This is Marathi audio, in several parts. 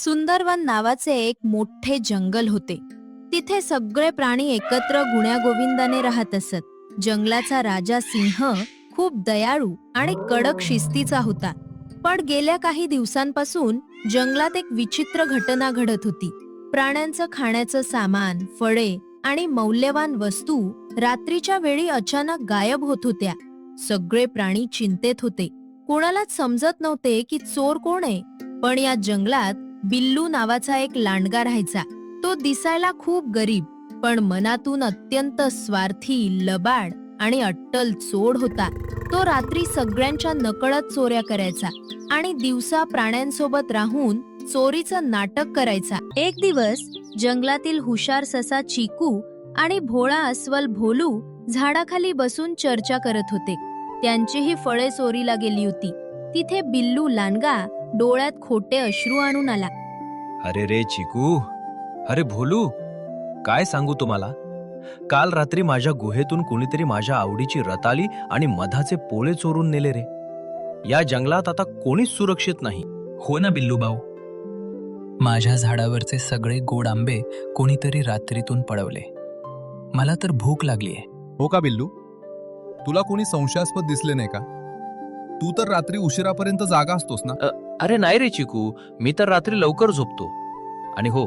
सुंदरवन नावाचे एक मोठे जंगल होते. तिथे सगळे प्राणी एकत्र गुण्यागोविंदाने राहत असत. जंगलाचा राजा सिंह खूप दयाळू आणि कडक शिस्तीचा होता. पण गेल्या काही दिवसांपासून जंगलात एक विचित्र घटना घडत होती. प्राण्यांचं खाण्याचं सामान, फळे आणि मौल्यवान वस्तू रात्रीच्या वेळी अचानक गायब होत होत्या. सगळे प्राणी चिंतेत होते. कोणालाच समजत नव्हते की चोर कोण आहे. पण या जंगलात बिल्लू नावाचा एक लांडगा राहायचा. तो दिसायला खूप गरीब, पण मनातून अत्यंत स्वार्थी, लबाड आणि अट्टल चोर होता. तो रात्री सगळ्यांच्या नकळत चोऱ्या करायचा आणि दिवसा प्राण्यांसोबत राहून चोरीचं नाटक करायचा. एक दिवस जंगलातील हुशार ससा चिकू आणि भोळा अस्वल भोलू झाडाखाली बसून चर्चा करत होते. त्यांचीही फळे चोरीला गेली होती. तिथे बिल्लू लांडगा डोळ्यात खोटे अश्रू आणून आला. अरे रे चिकू, अरे भोलू, काय सांगू तुम्हाला. काल रात्री माझ्या गुहेतून कोणीतरी माझ्या आवडीची रताळी आणि मधाचे पोळे चोरून नेले रे. या जंगलात आता कोणीच सुरक्षित नाही. हो ना बिल्लू भाऊ, माझ्या झाडावरचे सगळे गोड आंबे कोणीतरी रात्रीतून पळवले. मला तर भूक लागलीये. हो का बिल्लू, तुला कोणी संशयास्पद दिसले नाही का? तू तर रात्री उशिरापर्यंत जागा असतोस ना? अरे नाही रे चिकू, मी तर रात्री लवकर झोपतो. आणि हो,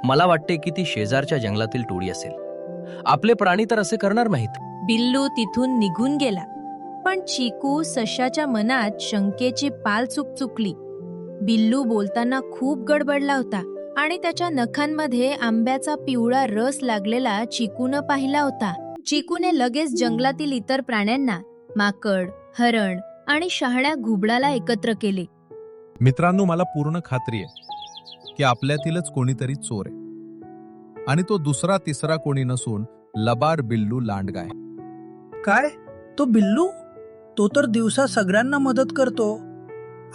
मला वाटते की ती शेजारच्या जंगलातील टोळी असेल. आपले प्राणी तर असे करणार नाहीत. बिल्लू तिथून निघून गेला. पण चिकू सशाच्या मनात शंकेची पाल चुकचुकली. बिल्लू बोलताना खूप गडबडला होता आणि त्याच्या नखांमध्ये आंब्याचा पिवळा रस लागलेला चिकूनं पाहिला होता. चिकूने लगेच जंगलातील इतर प्राण्यांना, माकड, हरण आणि शहाण्या घुबडाला एकत्र केले. मित्रांनो, मला पूर्ण खात्री आहे की आपल्यातीलच कोणीतरी चोर आहे आणि तो दुसरा तिसरा कोणी नसून लबाड बिल्लू लांडगा आहे. काय? तो बिल्लू? तो तर दिवसा सगळ्यांना मदत करतो.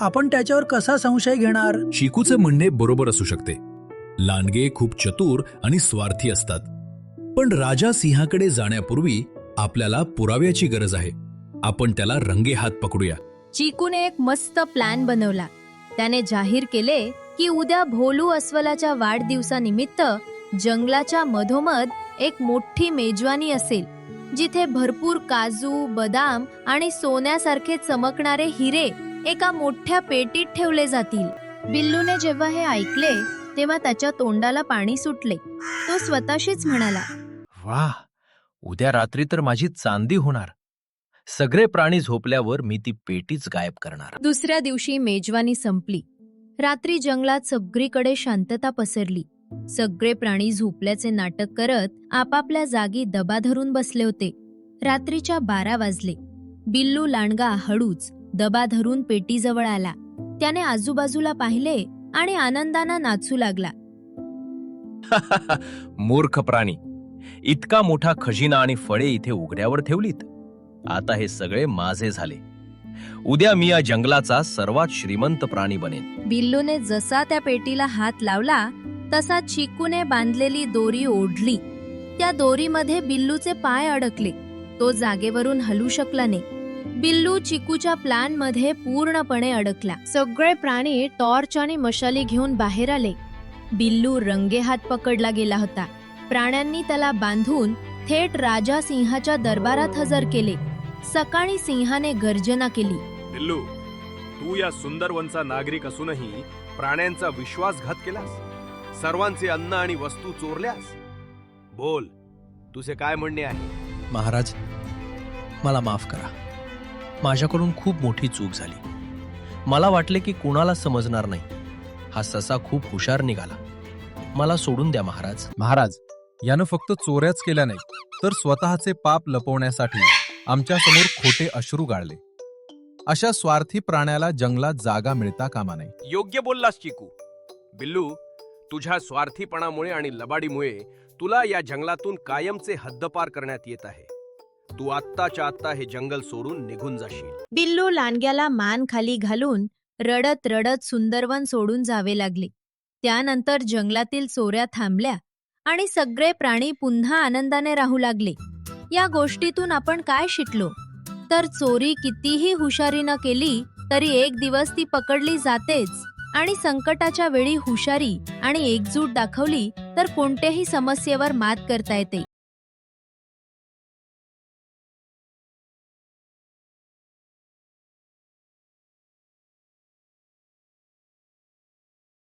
आपण त्याच्यावर कसा संशय घेणार? चिकूचे म्हणणे बरोबर असू शकते. लांडगे खूप चतुर आणि स्वार्थी असतात. पण राजा सिंहाकडे जाण्यापूर्वी आपल्याला पुराव्याची गरज आहे. आपण त्याला रंगेहात पकडूया. चिकूने एक मस्त प्लॅन बनवला. त्याने जाहीर केले की उद्या भोलू अस्वलाच्या वाढदिवसानिमित्त जंगलाच्या मधोमध एक मोठी मेजवानी असेल, जिथे भरपूर काजू, बदाम आणि सोन्यासारखे चमकणारे हिरे एका मोठ्या पेटीत ठेवले जातील. बिल्लूने जेव्हा हे ऐकले तेव्हा त्याच्या तोंडाला पाणी सुटले. तो स्वतःशीच म्हणाला, वाह, उद्या रात्री तर माझी चांदी होणार. सगळे प्राणी झोपल्यावर मी ती पेटीच गायब करणार. दुसऱ्या दिवशी मेजवानी संपली. रात्री जंगलात सगळीकडे शांतता पसरली. सगळे प्राणी झोपल्याचे नाटक करत आपापल्या जागी दबा धरून बसले होते. रात्रीच्या 12 वाजले. बिल्लू लांडगा हळूच दबा धरून पेटीजवळ आला. त्याने आजूबाजूला पाहिले आणि आनंदानं नाचू लागला. मूर्ख प्राणी, इतका मोठा खजिना आणि फळे इथे उघड्यावर ठेवलीत. आता हे सगळे माझे झाले. उद्या मी या जंगलाचा सर्वात श्रीमंत प्राणी बनेन. बिल्लूने जसा त्या पेटीला हात लावला तसा चिकूने बांधलेली दोरी ओढली. त्या दोरीमध्ये बिल्लूचे पाय अडकले. तो जागेवरून हलू शकला नाही. बिल्लू चिकूच्या प्लॅन मध्ये पूर्णपणे अडकला. सगळे प्राणी टॉर्च आणि मशाली घेऊन बाहेर आले. बिल्लू रंगेहात पकडला गेला होता. प्राण्यांनी त्याला बांधून थेट राजा सिंहाच्या दरबारात हजर केले. सकाळी सिंहाने गर्जना केली. बिल्लू, तू या सुंदरवनचा नागरिक असूनही प्राण्यांचा विश्वासघात केलास. सर्वांचे अन्न आणि वस्तू चोरल्यास. बोल, तुझे काय म्हणणे आहे? महाराज, मला माफ करा. माझ्याकडून खूप मोठी चूक झाली. मला वाटले की कुणाला समजणार नाही. हा ससा खूप हुशार निघाला. मला सोडून द्या महाराज. महाराज, यानं फक्त चोऱ्याच केल्या नाही, तर स्वतःचे पाप लपवण्यासाठी आमच्यासमोर खोटे अश्रू गाळले. अशा स्वार्थी प्राण्याला जंगलात जागा मिळता कामा नये. योग्य बोललास चिकू. बिल्लू, तुझ्या स्वार्थीपणामुळे आणि लबाडीमुळे तुला या जंगलातून कायमचे हद्दपार करण्यात येत आहे. तू आत्ताच्या आत्ता हे जंगल सोडून निघून जाशील. बिल्लू लांडग्याला मान खाली घालून रडत रडत सुंदरवन सोडून जावे लागले. त्यानंतर जंगलातील चोऱ्या थांबल्या आणि सगळे प्राणी पुन्हा आनंदाने राहू लागले. या गोष्टीतून आपण काय शिकलो? तर चोरी कितीही हुशारीनं केली तरी एक दिवस ती पकडली जातेच. आणि संकटाच्या वेळी हुशारी आणि एकजूट दाखवली तर कोणत्याही समस्येवर मात करता येते.